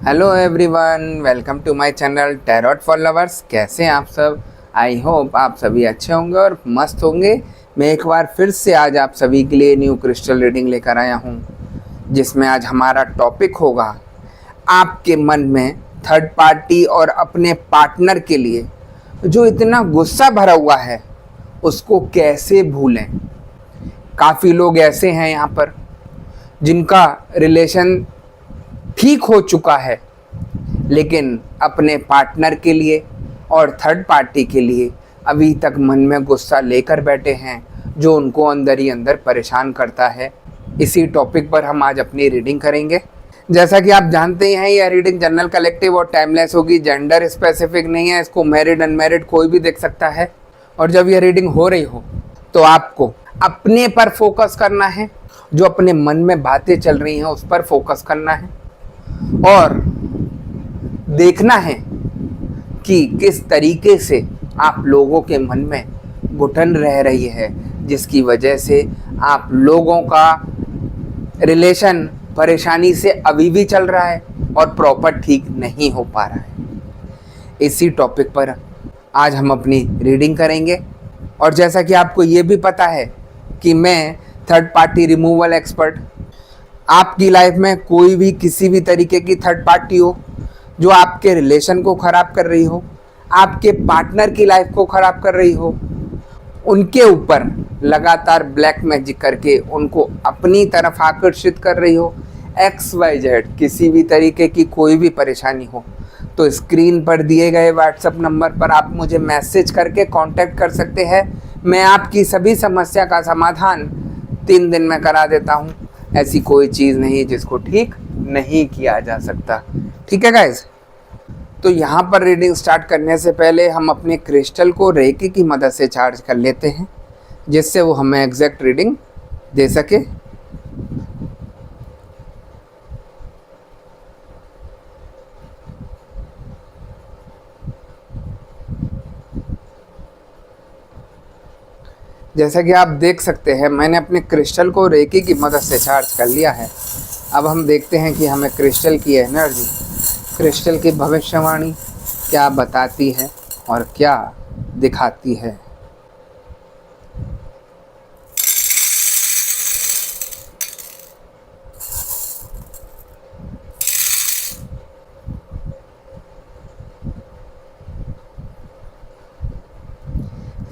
Hello everyone, welcome to my channel tarot for lovers. कैसे हैं आप सब? आई होप आप सभी अच्छे होंगे और मस्त होंगे। मैं एक बार फिर से आज आप सभी के लिए न्यू क्रिस्टल रीडिंग लेकर आया हूं, जिसमें आज हमारा टॉपिक होगा आपके मन में थर्ड पार्टी और अपने पार्टनर के लिए जो इतना गुस्सा भरा हुआ है उसको कैसे भूलें। काफ़ी लोग ऐसे हैं यहाँ पर जिनका रिलेशन ठीक हो चुका है, लेकिन अपने पार्टनर के लिए और थर्ड पार्टी के लिए अभी तक मन में गुस्सा लेकर बैठे हैं, जो उनको अंदर ही अंदर परेशान करता है। इसी टॉपिक पर हम आज अपनी रीडिंग करेंगे। जैसा कि आप जानते हैं, यह रीडिंग जनरल कलेक्टिव और टाइमलेस होगी, जेंडर स्पेसिफिक नहीं है। इसको मैरिड अनमैरिड कोई भी देख सकता है। और जब यह रीडिंग हो रही हो तो आपको अपने पर फोकस करना है, जो अपने मन में बातें चल रही हैं उस पर फोकस करना है और देखना है कि किस तरीके से आप लोगों के मन में घुटन रह रही है, जिसकी वजह से आप लोगों का रिलेशन परेशानी से अभी भी चल रहा है और प्रॉपर ठीक नहीं हो पा रहा है। इसी टॉपिक पर आज हम अपनी रीडिंग करेंगे। और जैसा कि आपको ये भी पता है कि मैं थर्ड पार्टी रिमूवल एक्सपर्ट। आपकी लाइफ में कोई भी किसी भी तरीके की थर्ड पार्टी हो जो आपके रिलेशन को ख़राब कर रही हो, आपके पार्टनर की लाइफ को ख़राब कर रही हो, उनके ऊपर लगातार ब्लैक मैजिक करके उनको अपनी तरफ आकर्षित कर रही हो, XYZ किसी भी तरीके की कोई भी परेशानी हो, तो स्क्रीन पर दिए गए व्हाट्सएप नंबर पर आप मुझे मैसेज करके कांटेक्ट कर सकते हैं। मैं आपकी सभी समस्या का समाधान 3 दिन में करा देता हूँ। ऐसी कोई चीज़ नहीं है जिसको ठीक नहीं किया जा सकता। ठीक है गाइज? तो यहाँ पर रीडिंग स्टार्ट करने से पहले हम अपने क्रिस्टल को रेकी की मदद से चार्ज कर लेते हैं, जिससे वो हमें एग्जैक्ट रीडिंग दे सके। जैसा कि आप देख सकते हैं, मैंने अपने क्रिस्टल को रेकी की मदद से चार्ज कर लिया है। अब हम देखते हैं कि हमें क्रिस्टल की एनर्जी, क्रिस्टल की भविष्यवाणी क्या बताती है और क्या दिखाती है।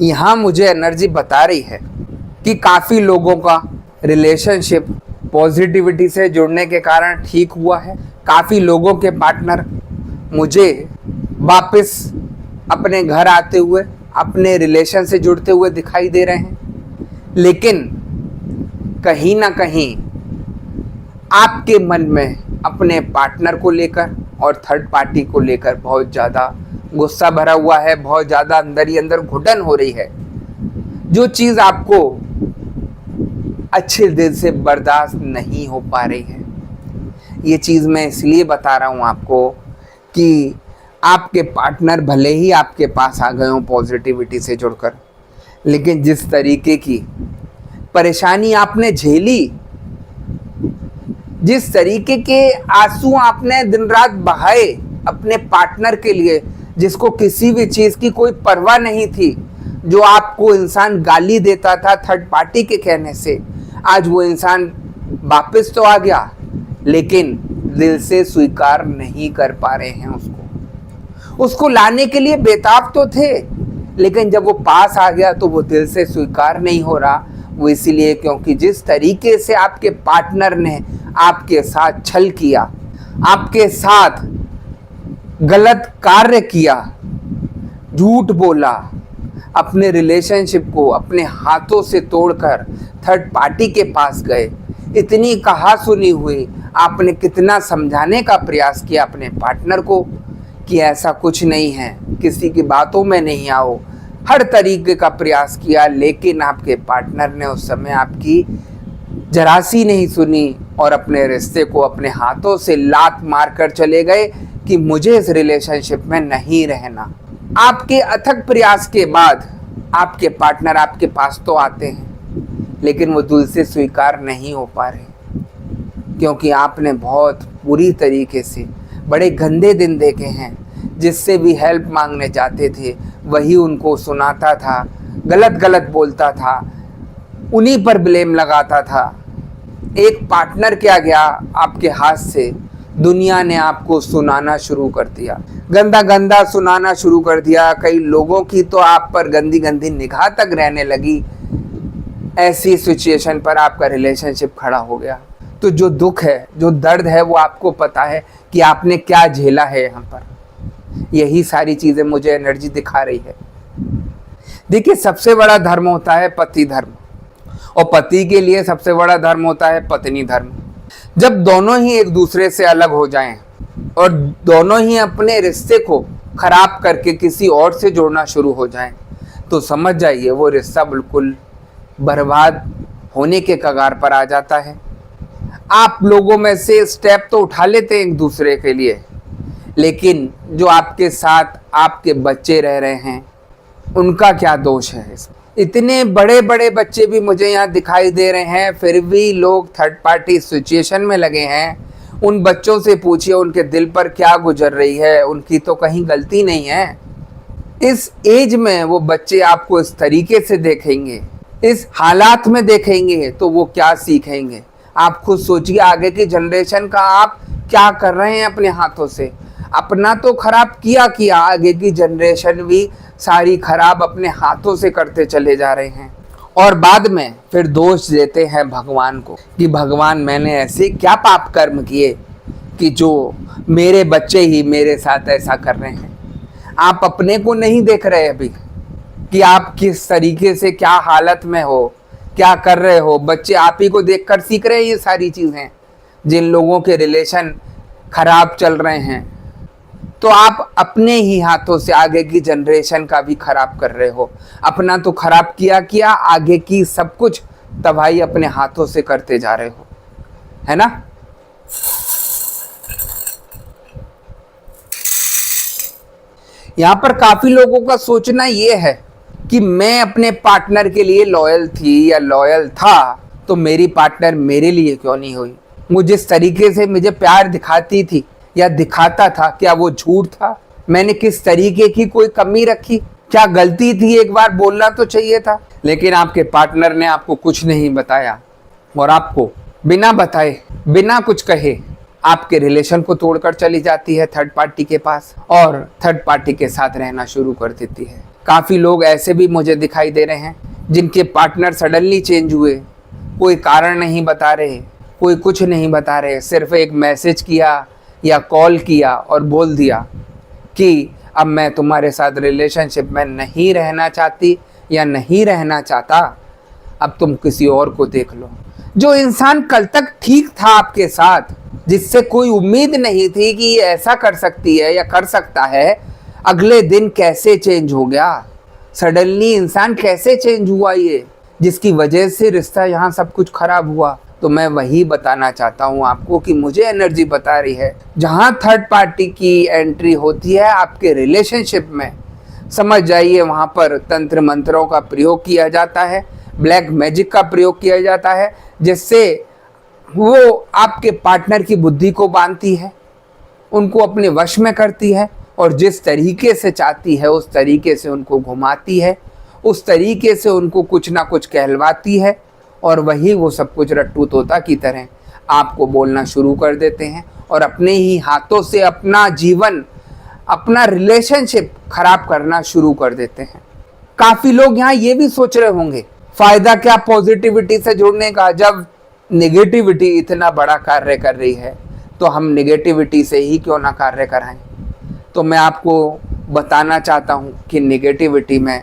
यहाँ मुझे एनर्जी बता रही है कि काफ़ी लोगों का रिलेशनशिप पॉजिटिविटी से जुड़ने के कारण ठीक हुआ है। काफ़ी लोगों के पार्टनर मुझे वापस अपने घर आते हुए, अपने रिलेशन से जुड़ते हुए दिखाई दे रहे हैं, लेकिन कहीं ना कहीं आपके मन में अपने पार्टनर को लेकर और थर्ड पार्टी को लेकर बहुत ज़्यादा गुस्सा भरा हुआ है, बहुत ज़्यादा अंदर ही अंदर घुटन हो रही है। जो चीज़ आपको अच्छे दिल से बर्दाश्त नहीं हो पा रही है। ये चीज़ मैं इसलिए बता रहा हूँ आपको कि आपके पार्टनर भले ही आपके पास आ गए हों पॉजिटिविटी से जुड़कर, लेकिन जिस तरीके की परेशानी आपने झेली, जिस तरीके के आंसू आपने दिन रात बहाए अपने पार्टनर के लिए, जिसको किसी भी चीज़ की कोई परवाह नहीं थी, जो आपको इंसान गाली देता था थर्ड पार्टी के कहने से, आज वो इंसान वापस तो आ गया, लेकिन दिल से स्वीकार नहीं कर पा रहे हैं उसको लाने के लिए बेताब तो थे, लेकिन जब वो पास आ गया तो वो दिल से स्वीकार नहीं हो रहा। वो इसीलिए क्योंकि जिस तरीके से आपके पार्टनर ने आपके साथ छल किया, आपके साथ गलत कार्य किया, झूठ बोला, अपने रिलेशनशिप को अपने हाथों से तोड़कर थर्ड पार्टी के पास गए, इतनी कहा सुनी हुई, आपने कितना समझाने का प्रयास किया अपने पार्टनर को कि ऐसा कुछ नहीं है, किसी की बातों में नहीं आओ, हर तरीके का प्रयास किया, लेकिन आपके पार्टनर ने उस समय आपकी जरा सी नहीं सुनी और अपने रिश्ते को अपने हाथों से लात मार कर चले गए कि मुझे इस रिलेशनशिप में नहीं रहना। आपके अथक प्रयास के बाद आपके पार्टनर आपके पास तो आते हैं, लेकिन वो दिल से स्वीकार नहीं हो पा रहे, क्योंकि आपने बहुत बुरी तरीके से बड़े गंदे दिन देखे हैं। जिससे भी हेल्प मांगने जाते थे वही उनको सुनाता था, गलत गलत बोलता था, उन्हीं पर ब्लेम लगाता था। एक पार्टनर क्या गया आपके हाथ से, दुनिया ने आपको सुनाना शुरू कर दिया, गंदा गंदा सुनाना शुरू कर दिया। कई लोगों की तो आप पर गंदी गंदी निगाह तक रहने लगी। ऐसी सिचुएशन पर आपका रिलेशनशिप खड़ा हो गया। तो जो दुख है, जो दर्द है, वो आपको पता है कि आपने क्या झेला है। यहाँ पर यही सारी चीजें मुझे एनर्जी दिखा रही है। देखिए, सबसे बड़ा धर्म होता है पति धर्म, और पति के लिए सबसे बड़ा धर्म होता है पत्नी धर्म। जब दोनों ही एक दूसरे से अलग हो जाएं और दोनों ही अपने रिश्ते को खराब करके किसी और से जोड़ना शुरू हो जाएं, तो समझ जाइए वो रिश्ता बिल्कुल बर्बाद होने के कगार पर आ जाता है। आप लोगों में से स्टेप तो उठा लेते हैं एक दूसरे के लिए, लेकिन जो आपके साथ आपके बच्चे रह रहे हैं उनका क्या दोष है इसमें? इतने बड़े बड़े बच्चे भी मुझे यहाँ दिखाई दे रहे हैं, फिर भी लोग थर्ड पार्टी सिचुएशन में लगे हैं। उन बच्चों से पूछिए उनके दिल पर क्या गुजर रही है, उनकी तो कहीं गलती नहीं है। इस एज में वो बच्चे आपको इस तरीके से देखेंगे, इस हालात में देखेंगे, तो वो क्या सीखेंगे? आप खुद सोचिए, आगे की जनरेशन का आप क्या कर रहे हैं अपने हाथों से। अपना तो खराब किया, आगे की जनरेशन भी सारी खराब अपने हाथों से करते चले जा रहे हैं। और बाद में फिर दोष देते हैं भगवान को कि भगवान मैंने ऐसे क्या पाप कर्म किए कि जो मेरे बच्चे ही मेरे साथ ऐसा कर रहे हैं। आप अपने को नहीं देख रहे अभी कि आप किस तरीके से क्या हालत में हो, क्या कर रहे हो। बच्चे आप ही को देखकर सीख रहे हैं ये सारी चीज़ें। जिन लोगों के रिलेशन खराब चल रहे हैं, तो आप अपने ही हाथों से आगे की जनरेशन का भी खराब कर रहे हो। अपना तो खराब किया, आगे की सब कुछ तबाही अपने हाथों से करते जा रहे हो, है ना। यहाँ पर काफी लोगों का सोचना ये है कि मैं अपने पार्टनर के लिए लॉयल थी या लॉयल था, तो मेरी पार्टनर मेरे लिए क्यों नहीं हुई। वो जिस तरीके से मुझे प्यार दिखाती थी या दिखाता था, क्या वो झूठ था? मैंने किस तरीके की कोई कमी रखी? क्या गलती थी? एक बार बोलना तो चाहिए था। लेकिन आपके पार्टनर ने आपको कुछ नहीं बताया और आपको बिना बताए, बिना कुछ कहे आपके रिलेशन को तोड़कर चली जाती है थर्ड पार्टी के पास और थर्ड पार्टी के साथ रहना शुरू कर देती है। काफ़ी लोग ऐसे भी मुझे दिखाई दे रहे हैं जिनके पार्टनर सडनली चेंज हुए, कोई कारण नहीं बता रहे, कोई कुछ नहीं बता रहे, सिर्फ एक मैसेज किया या कॉल किया और बोल दिया कि अब मैं तुम्हारे साथ रिलेशनशिप में नहीं रहना चाहती या नहीं रहना चाहता, अब तुम किसी और को देख लो। जो इंसान कल तक ठीक था आपके साथ, जिससे कोई उम्मीद नहीं थी कि ये ऐसा कर सकती है या कर सकता है, अगले दिन कैसे चेंज हो गया। सडनली इंसान कैसे चेंज हुआ, ये जिसकी वजह से रिश्ता यहाँ सब कुछ खराब हुआ। तो मैं वही बताना चाहता हूँ आपको कि मुझे एनर्जी बता रही है, जहाँ थर्ड पार्टी की एंट्री होती है आपके रिलेशनशिप में, समझ जाइए वहाँ पर तंत्र मंत्रों का प्रयोग किया जाता है, ब्लैक मैजिक का प्रयोग किया जाता है, जिससे वो आपके पार्टनर की बुद्धि को बांधती है, उनको अपने वश में करती है और जिस तरीके से चाहती है उस तरीके से उनको घुमाती है, उस तरीके से उनको कुछ ना कुछ कहलवाती है और वही वो सब कुछ रट्टू तोता की तरह आपको बोलना शुरू कर देते हैं और अपने ही हाथों से अपना जीवन, अपना रिलेशनशिप खराब करना शुरू कर देते हैं। काफ़ी लोग यहाँ ये भी सोच रहे होंगे, फ़ायदा क्या पॉजिटिविटी से जुड़ने का, जब नेगेटिविटी इतना बड़ा कार्य कर रही है तो हम नेगेटिविटी से ही क्यों ना कार्य कराएं। तो मैं आपको बताना चाहता हूँ कि नेगेटिविटी में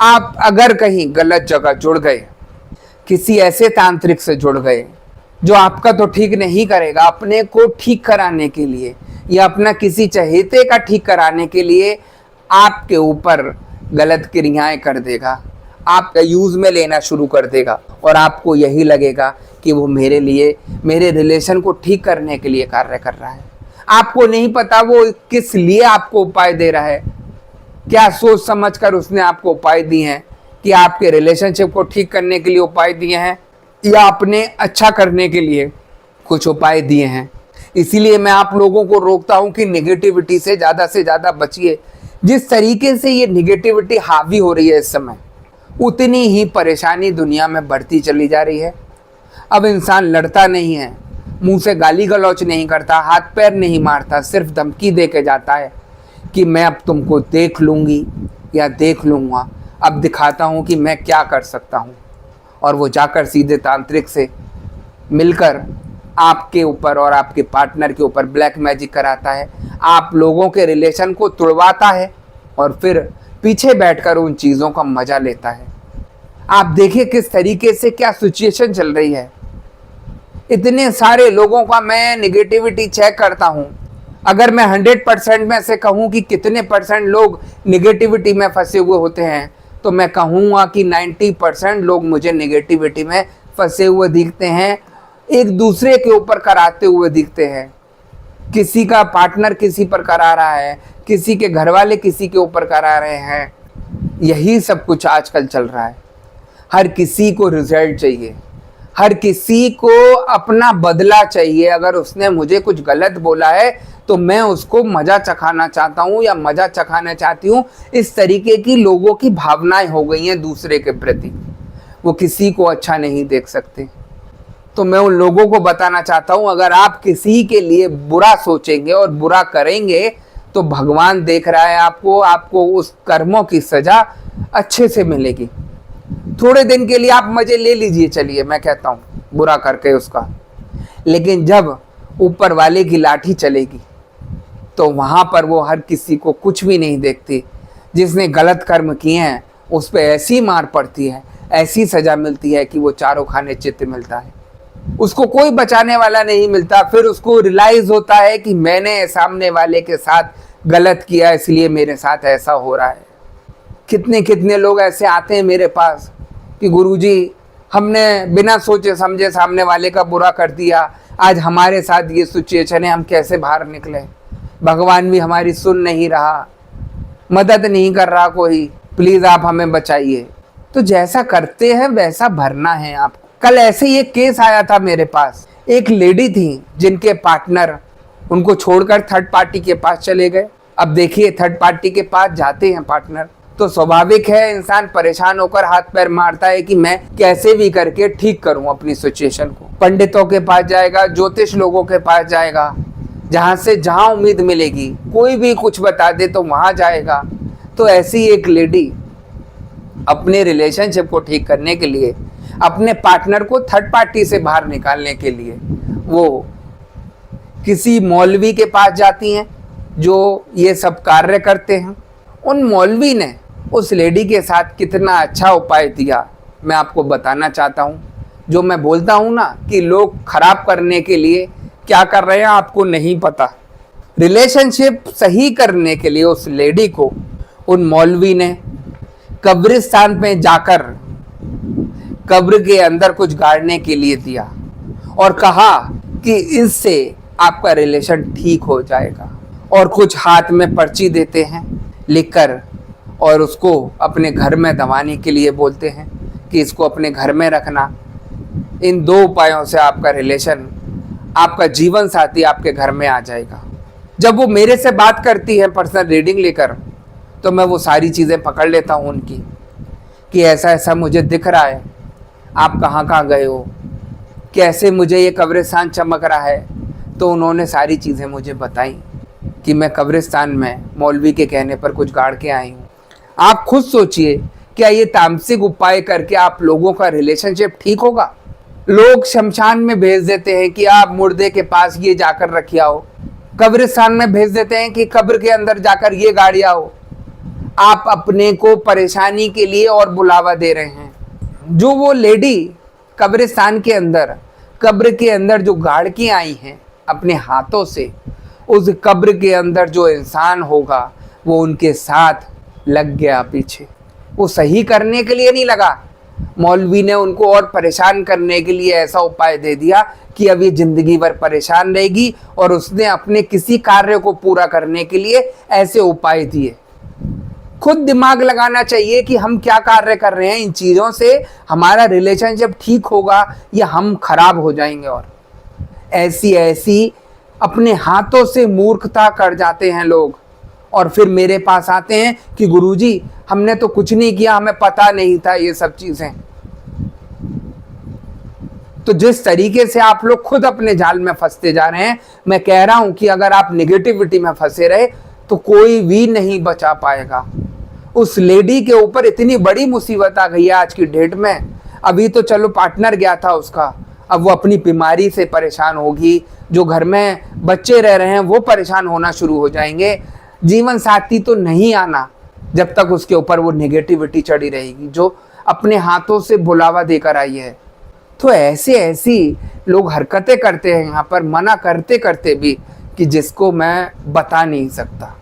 आप अगर कहीं गलत जगह जुड़ गए, किसी ऐसे तांत्रिक से जुड़ गए जो आपका तो ठीक नहीं करेगा, अपने को ठीक कराने के लिए या अपना किसी चहेते का ठीक कराने के लिए आपके ऊपर गलत क्रियाएं कर देगा, आपका यूज़ में लेना शुरू कर देगा और आपको यही लगेगा कि वो मेरे लिए, मेरे रिलेशन को ठीक करने के लिए कार्य कर रहा है। आपको नहीं पता वो किस लिए आपको उपाय दे रहा है, क्या सोच समझकर उसने आपको उपाय दिए हैं कि आपके रिलेशनशिप को ठीक करने के लिए उपाय दिए हैं या अपने अच्छा करने के लिए कुछ उपाय दिए हैं। इसीलिए मैं आप लोगों को रोकता हूं कि निगेटिविटी से ज़्यादा बचिए। जिस तरीके से ये निगेटिविटी हावी हो रही है इस समय, उतनी ही परेशानी दुनिया में बढ़ती चली जा रही है। अब इंसान लड़ता नहीं है, मुंह से गाली गलौच नहीं करता, हाथ पैर नहीं मारता, सिर्फ धमकी दे के जाता है कि मैं अब तुमको देख लूँगी या देख लूँगा, अब दिखाता हूँ कि मैं क्या कर सकता हूँ। और वो जाकर सीधे तांत्रिक से मिलकर आपके ऊपर और आपके पार्टनर के ऊपर ब्लैक मैजिक कराता है, आप लोगों के रिलेशन को तुड़वाता है और फिर पीछे बैठकर उन चीज़ों का मज़ा लेता है। आप देखिए किस तरीके से क्या सिचुएशन चल रही है। इतने सारे लोगों का मैं निगेटिविटी चेक करता हूँ। अगर मैं 100% में से कहूँ कि कितने परसेंट लोग निगेटिविटी में फंसे हुए होते हैं, तो मैं कहूँगा कि 90% लोग मुझे निगेटिविटी में फंसे हुए दिखते हैं, एक दूसरे के ऊपर कराते हुए दिखते हैं। किसी का पार्टनर किसी पर करा रहा है, किसी के घर वाले किसी के ऊपर करा रहे हैं। यही सब कुछ आजकल चल रहा है। हर किसी को रिजल्ट चाहिए, हर किसी को अपना बदला चाहिए। अगर उसने मुझे कुछ गलत बोला है तो मैं उसको मज़ा चखाना चाहता हूँ या मज़ा चखाना चाहती हूँ। इस तरीके की लोगों की भावनाएं हो गई हैं दूसरे के प्रति, वो किसी को अच्छा नहीं देख सकते। तो मैं उन लोगों को बताना चाहता हूँ, अगर आप किसी के लिए बुरा सोचेंगे और बुरा करेंगे तो भगवान देख रहा है आपको उस कर्मों की सज़ा अच्छे से मिलेगी। थोड़े दिन के लिए आप मज़े ले लीजिए, चलिए मैं कहता हूँ, बुरा करके उसका, लेकिन जब ऊपर वाले की लाठी चलेगी तो वहाँ पर वो हर किसी को कुछ भी नहीं देखती। जिसने गलत कर्म किए हैं उस पर ऐसी मार पड़ती है, ऐसी सज़ा मिलती है कि वो चारों खाने चित्त मिलता है, उसको कोई बचाने वाला नहीं मिलता। फिर उसको रियलाइज़ होता है कि मैंने सामने वाले के साथ गलत किया, इसलिए मेरे साथ ऐसा हो रहा है। कितने कितने लोग ऐसे आते हैं मेरे पास कि गुरुजी, हमने बिना सोचे समझे सामने वाले का बुरा कर दिया, आज हमारे साथ ये सिचुएशन है, हम कैसे बाहर निकले। भगवान भी हमारी सुन नहीं रहा, मदद नहीं कर रहा कोई, प्लीज़ आप हमें बचाइए। तो जैसा करते हैं वैसा भरना है आपको। कल ऐसे ही एक केस आया था मेरे पास। एक लेडी थी जिनके पार्टनर उनको छोड़कर थर्ड पार्टी के पास चले गए। अब देखिए, थर्ड पार्टी के पास जाते हैं पार्टनर तो स्वाभाविक है इंसान परेशान होकर हाथ पैर मारता है कि मैं कैसे भी करके ठीक करूं अपनी सिचुएशन को। पंडितों के पास जाएगा, ज्योतिष लोगों के पास जाएगा, जहां से जहां उम्मीद मिलेगी, कोई भी कुछ बता दे तो वहां जाएगा। तो ऐसी एक लेडी अपने रिलेशनशिप को ठीक करने के लिए, अपने पार्टनर को थर्ड पार्टी से बाहर निकालने के लिए वो किसी मौलवी के पास जाती हैं जो ये सब कार्य करते हैं। उन मौलवी ने उस लेडी के साथ कितना अच्छा उपाय दिया मैं आपको बताना चाहता हूँ। जो मैं बोलता हूँ ना कि लोग खराब करने के लिए क्या कर रहे हैं आपको नहीं पता। रिलेशनशिप सही करने के लिए उस लेडी को उन मौलवी ने कब्रिस्तान में जाकर कब्र के अंदर कुछ गाड़ने के लिए दिया और कहा कि इससे आपका रिलेशन ठीक हो जाएगा। और कुछ हाथ में पर्ची देते हैं लिखकर और उसको अपने घर में दबाने के लिए बोलते हैं कि इसको अपने घर में रखना। इन दो उपायों से आपका रिलेशन, आपका जीवन साथी आपके घर में आ जाएगा। जब वो मेरे से बात करती है पर्सनल रीडिंग लेकर, तो मैं वो सारी चीज़ें पकड़ लेता हूँ उनकी कि ऐसा ऐसा मुझे दिख रहा है, आप कहाँ कहाँ गए हो, कैसे मुझे ये कब्रिस्तान चमक रहा है। तो उन्होंने सारी चीज़ें मुझे बताई कि मैं कब्रिस्तान में मौलवी के कहने पर कुछ गाड़ के आई हूँ। आप खुद सोचिए, क्या ये तामसिक उपाय करके आप लोगों का रिलेशनशिप ठीक होगा? लोग शमशान में भेज देते हैं कि आप मुर्दे के पास ये जाकर रखिए आओ, कब्रिस्तान में भेज देते हैं कि कब्र के अंदर जाकर ये गाड़ी आओ। आप अपने को परेशानी के लिए और बुलावा दे रहे हैं। जो वो लेडी कब्रिस्तान के अंदर, कब्र के अंदर जो गाड़ के आई हैं अपने हाथों से, उस कब्र के अंदर जो इंसान होगा वो उनके साथ लग गया पीछे। वो सही करने के लिए नहीं लगा, मौलवी ने उनको और परेशान करने के लिए ऐसा उपाय दे दिया कि अब ये ज़िंदगी भर परेशान रहेगी। और उसने अपने किसी कार्य को पूरा करने के लिए ऐसे उपाय दिए। खुद दिमाग लगाना चाहिए कि हम क्या कार्य कर रहे हैं, इन चीज़ों से हमारा रिलेशनशिप ठीक होगा या हम खराब हो जाएंगे। और ऐसी अपने हाथों से मूर्खता कर जाते हैं लोग और फिर मेरे पास आते हैं कि गुरुजी हमने तो कुछ नहीं किया, हमें पता नहीं था ये सब चीजें। तो जिस तरीके से आप लोग खुद अपने जाल में फंसते जा रहे हैं, मैं कह रहा हूं कि अगर आप नेगेटिविटी में फंसे रहे तो कोई भी नहीं बचा पाएगा। उस लेडी के ऊपर इतनी बड़ी मुसीबत आ गई है आज की डेट में। अभी तो चलो पार्टनर गया था उसका, अब वो अपनी बीमारी से परेशान होगी, जो घर में बच्चे रह रहे हैं वो परेशान होना शुरू हो जाएंगे। जीवन साथी तो नहीं आना जब तक उसके ऊपर वो नेगेटिविटी चढ़ी रहेगी जो अपने हाथों से बुलावा देकर आई है। तो ऐसी लोग हरकतें करते हैं यहाँ पर, मना करते करते भी, कि जिसको मैं बता नहीं सकता।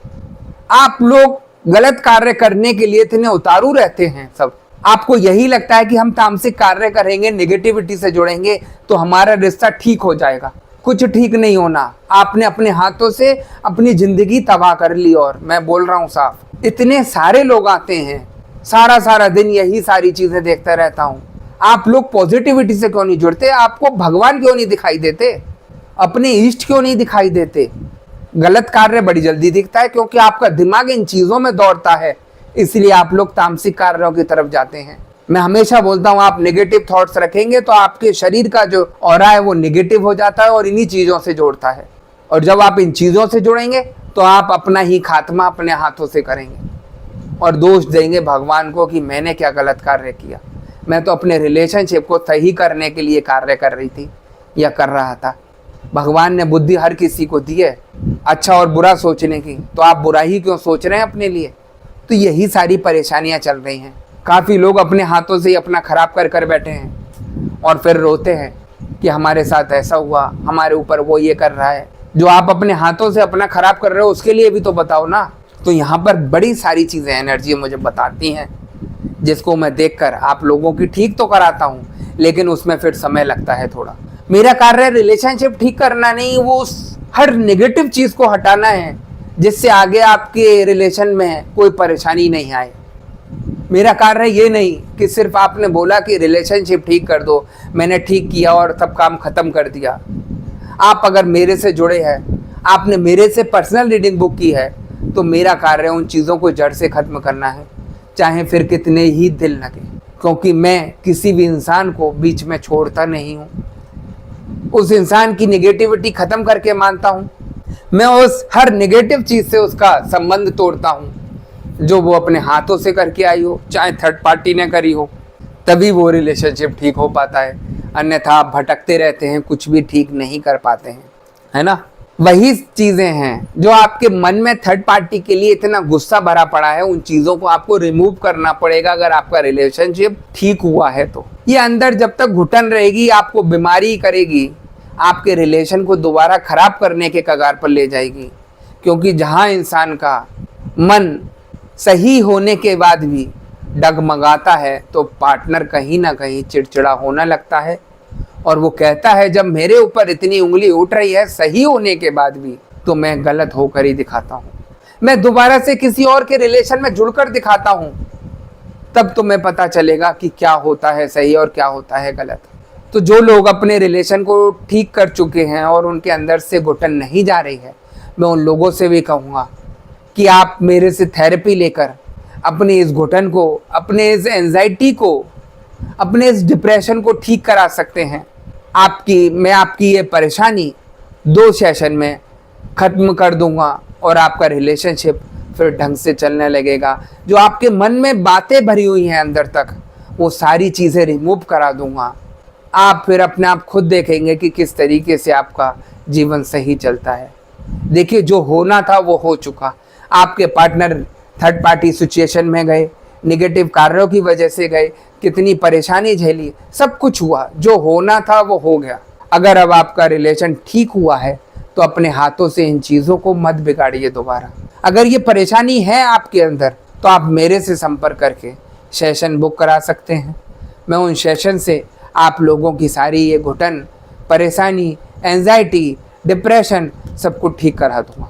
आप लोग गलत कार्य करने के लिए इतने उतारू रहते हैं सब। आपको यही लगता है कि हम तामसिक कार्य करेंगे, नेगेटिविटी से जुड़ेंगे तो हमारा रिश्ता ठीक हो जाएगा। कुछ ठीक नहीं होना। आपने अपने हाथों से अपनी जिंदगी तबाह कर ली। और मैं बोल रहा हूँ साफ, इतने सारे लोग आते हैं, सारा दिन यही सारी चीजें देखता रहता हूँ। आप लोग पॉजिटिविटी से क्यों नहीं जुड़ते? आपको भगवान क्यों नहीं दिखाई देते? अपने इष्ट क्यों नहीं दिखाई देते? गलत कार्य बड़ी जल्दी दिखता है क्योंकि आपका दिमाग इन चीजों में दौड़ता है, इसलिए आप लोग तामसिक कार्यों की तरफ जाते हैं। मैं हमेशा बोलता हूँ, आप नेगेटिव थॉट्स रखेंगे तो आपके शरीर का जो ऑरा है वो नेगेटिव हो जाता है और इन्हीं चीजों से जोड़ता है। और जब आप इन चीजों से जुड़ेंगे तो आप अपना ही खात्मा अपने हाथों से करेंगे और दोष देंगे भगवान को कि मैंने क्या गलत कार्य किया। मैं तो अपने रिलेशनशिप को सही करने के लिए कार्य कर रही थी या कर रहा था। भगवान ने बुद्धि हर किसी को दी है अच्छा और बुरा सोचने की, तो आप बुरा ही क्यों सोच रहे हैं अपने लिए? तो यही सारी परेशानियां चल रही हैं। काफ़ी लोग अपने हाथों से ही अपना खराब कर कर बैठे हैं और फिर रोते हैं कि हमारे साथ ऐसा हुआ, हमारे ऊपर वो ये कर रहा है। जो आप अपने हाथों से अपना खराब कर रहे हो उसके लिए भी तो बताओ ना। तो यहाँ पर बड़ी सारी चीज़ें एनर्जी मुझे बताती हैं जिसको मैं देखकर आप लोगों की ठीक तो कराता हूँ, लेकिन उसमें फिर समय लगता है थोड़ा। मेरा कार्य रिलेशनशिप ठीक करना नहीं, वो हर नेगेटिव चीज़ को हटाना है जिससे आगे आपके रिलेशन में कोई परेशानी नहीं आए। मेरा कार्य ये नहीं कि सिर्फ आपने बोला कि रिलेशनशिप ठीक कर दो, मैंने ठीक किया और सब काम खत्म कर दिया। आप अगर मेरे से जुड़े हैं, आपने मेरे से पर्सनल रीडिंग बुक की है, तो मेरा कार्य उन चीज़ों को जड़ से ख़त्म करना है, चाहे फिर कितने ही दिल लगे, क्योंकि मैं किसी भी इंसान को बीच में छोड़ता नहीं हूँ। उस इंसान की नेगेटिविटी ख़त्म करके मानता हूँ। मैं उस हर नेगेटिव चीज़ से उसका संबंध तोड़ता हूँ जो वो अपने हाथों से करके आई हो, चाहे थर्ड पार्टी ने करी हो, तभी वो रिलेशनशिप ठीक हो पाता है। अन्यथा आप भटकते रहते हैं, कुछ भी ठीक नहीं कर पाते हैं, है ना। वही चीज़ें हैं जो आपके मन में थर्ड पार्टी के लिए इतना गुस्सा भरा पड़ा है, उन चीज़ों को आपको रिमूव करना पड़ेगा अगर आपका रिलेशनशिप ठीक हुआ है तो। ये अंदर जब तक घुटन रहेगी आपको बीमारी करेगी, आपके रिलेशन को दोबारा खराब करने के कगार पर ले जाएगी। क्योंकि जहाँ इंसान का मन सही होने के बाद भी डगमगाता है तो पार्टनर कहीं ना कहीं चिड़चिड़ा होने लगता है और वो कहता है जब मेरे ऊपर इतनी उंगली उठ रही है सही होने के बाद भी, तो मैं गलत होकर ही दिखाता हूँ। मैं दोबारा से किसी और के रिलेशन में जुड़कर दिखाता हूँ, तब तुम्हें पता चलेगा कि क्या होता है सही और क्या होता है गलत। तो जो लोग अपने रिलेशन को ठीक कर चुके हैं और उनके अंदर से घुटन नहीं जा रही है, मैं उन लोगों से भी कहूँगा कि आप मेरे से थेरेपी लेकर अपनी इस घुटन को, अपने इस एंजाइटी को, अपने इस डिप्रेशन को ठीक करा सकते हैं। मैं आपकी ये परेशानी 2 सेशन में ख़त्म कर दूंगा और आपका रिलेशनशिप फिर ढंग से चलने लगेगा। जो आपके मन में बातें भरी हुई हैं अंदर तक, वो सारी चीज़ें रिमूव करा दूंगा। आप फिर अपने आप खुद देखेंगे कि किस तरीके से आपका जीवन सही चलता है। देखिए, जो होना था वो हो चुका। आपके पार्टनर थर्ड पार्टी सिचुएशन में गए, निगेटिव कार्यों की वजह से गए, कितनी परेशानी झेली, सब कुछ हुआ। जो होना था वो हो गया। अगर अब आपका रिलेशन ठीक हुआ है तो अपने हाथों से इन चीज़ों को मत बिगाड़िए दोबारा। अगर ये परेशानी है आपके अंदर तो आप मेरे से संपर्क करके सेशन बुक करा सकते हैं। मैं उन सेशन से आप लोगों की सारी ये घुटन, परेशानी, एंजाइटी, डिप्रेशन सब कुछ ठीक करा दूँगा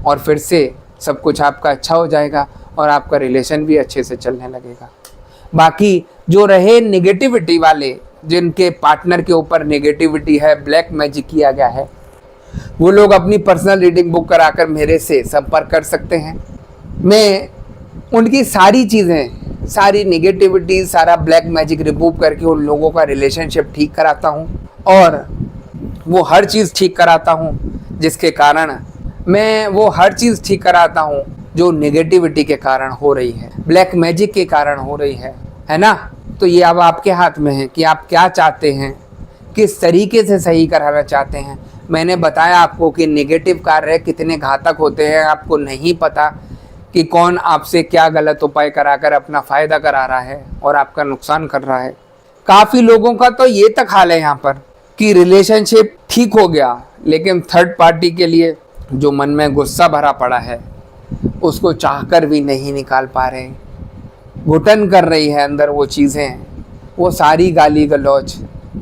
और फिर से सब कुछ आपका अच्छा हो जाएगा और आपका रिलेशन भी अच्छे से चलने लगेगा। बाकी जो रहे नेगेटिविटी वाले, जिनके पार्टनर के ऊपर नेगेटिविटी है, ब्लैक मैजिक किया गया है, वो लोग अपनी पर्सनल रीडिंग बुक कराकर मेरे से संपर्क कर सकते हैं। मैं उनकी सारी चीज़ें, सारी नेगेटिविटी, सारा ब्लैक मैजिक रिमूव करके उन लोगों का रिलेशनशिप ठीक कराता हूँ और वो हर चीज़ ठीक कराता हूँ जिसके कारण मैं वो हर चीज़ ठीक कराता हूँ जो नेगेटिविटी के कारण हो रही है, ब्लैक मैजिक के कारण हो रही है ना। तो ये अब आपके हाथ में है कि आप क्या चाहते हैं, किस तरीके से सही कराना चाहते हैं। मैंने बताया आपको कि नेगेटिव कार्य कितने घातक होते हैं, आपको नहीं पता कि कौन आपसे क्या गलत उपाय कराकर अपना फ़ायदा करा रहा है और आपका नुकसान कर रहा है। काफ़ी लोगों का तो ये तक हाल है यहाँ पर कि रिलेशनशिप ठीक हो गया लेकिन थर्ड पार्टी के लिए जो मन में गुस्सा भरा पड़ा है उसको चाहकर भी नहीं निकाल पा रहे, घुटन कर रही है अंदर वो चीज़ें, वो सारी गाली गलौज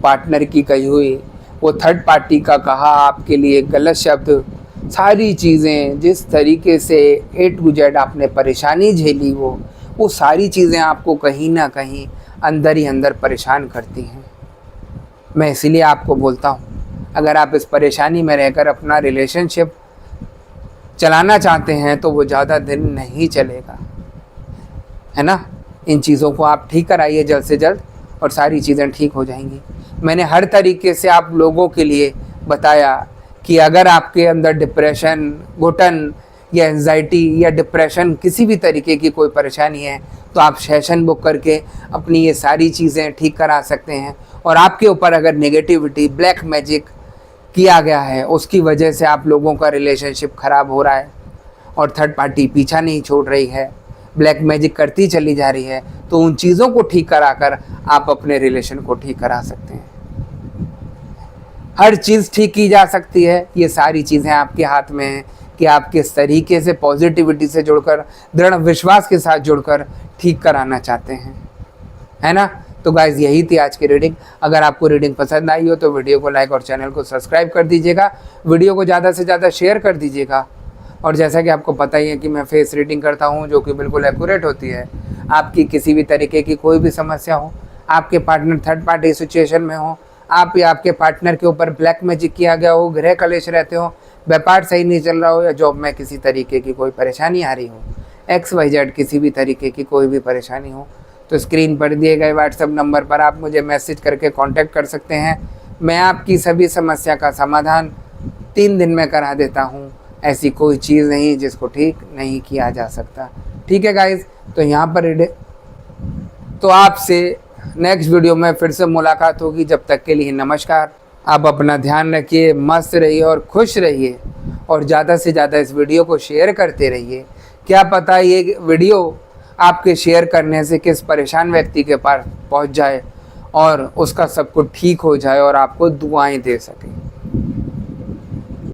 पार्टनर की कही हुई, वो थर्ड पार्टी का कहा आपके लिए गलत शब्द, सारी चीज़ें जिस तरीके से A to Z आपने परेशानी झेली वो सारी चीज़ें आपको कहीं ना कहीं अंदर ही अंदर परेशान करती हैं। मैं इसीलिए आपको बोलता हूँ, अगर आप इस परेशानी में रहकर अपना रिलेशनशिप चलाना चाहते हैं तो वो ज़्यादा दिन नहीं चलेगा, है ना। इन चीज़ों को आप ठीक कराइए जल्द से जल्द और सारी चीज़ें ठीक हो जाएंगी। मैंने हर तरीके से आप लोगों के लिए बताया कि अगर आपके अंदर डिप्रेशन, घुटन या एंजाइटी या डिप्रेशन, किसी भी तरीके की कोई परेशानी है तो आप सेशन बुक करके अपनी ये सारी चीज़ें ठीक करा सकते हैं। और आपके ऊपर अगर नेगेटिविटी, ब्लैक मैजिक किया गया है, उसकी वजह से आप लोगों का रिलेशनशिप ख़राब हो रहा है और थर्ड पार्टी पीछा नहीं छोड़ रही है, ब्लैक मैजिक करती चली जा रही है, तो उन चीज़ों को ठीक कराकर आप अपने रिलेशन को ठीक करा सकते हैं। हर चीज़ ठीक की जा सकती है, ये सारी चीज़ें आपके हाथ में हैं कि आप किस तरीके से पॉजिटिविटी से जुड़कर, दृढ़ विश्वास के साथ जुड़कर ठीक कराना चाहते हैं, है ना। तो गाइज़ यही थी आज की रीडिंग। अगर आपको रीडिंग पसंद आई हो तो वीडियो को लाइक और चैनल को सब्सक्राइब कर दीजिएगा, वीडियो को ज़्यादा से ज़्यादा शेयर कर दीजिएगा। और जैसा कि आपको पता ही है कि मैं फेस रीडिंग करता हूँ जो कि बिल्कुल एक्यूरेट होती है। आपकी किसी भी तरीके की कोई भी समस्या हो, आपके पार्टनर थर्ड पार्टी सिचुएशन में हो, आप या आपके पार्टनर के ऊपर ब्लैक मैजिक किया गया हो, गृह कलेश रहते हो, व्यापार सही नहीं चल रहा हो या जॉब में किसी तरीके की कोई परेशानी आ रही हो, XYZ किसी भी तरीके की कोई भी परेशानी हो, तो स्क्रीन पर दिए गए व्हाट्सएप नंबर पर आप मुझे मैसेज करके कांटेक्ट कर सकते हैं। मैं आपकी सभी समस्या का समाधान 3 दिन में करा देता हूँ। ऐसी कोई चीज़ नहीं जिसको ठीक नहीं किया जा सकता। ठीक है गाइज़, तो यहाँ पर तो आपसे नेक्स्ट वीडियो में फिर से मुलाकात होगी। जब तक के लिए नमस्कार। आप अपना ध्यान रखिए, मस्त रहिए और खुश रहिए और ज़्यादा से ज़्यादा इस वीडियो को शेयर करते रहिए। क्या पता ये वीडियो आपके शेयर करने से किस परेशान व्यक्ति के पास पहुंच जाए और उसका सब कुछ ठीक हो जाए और आपको दुआएं दे सके।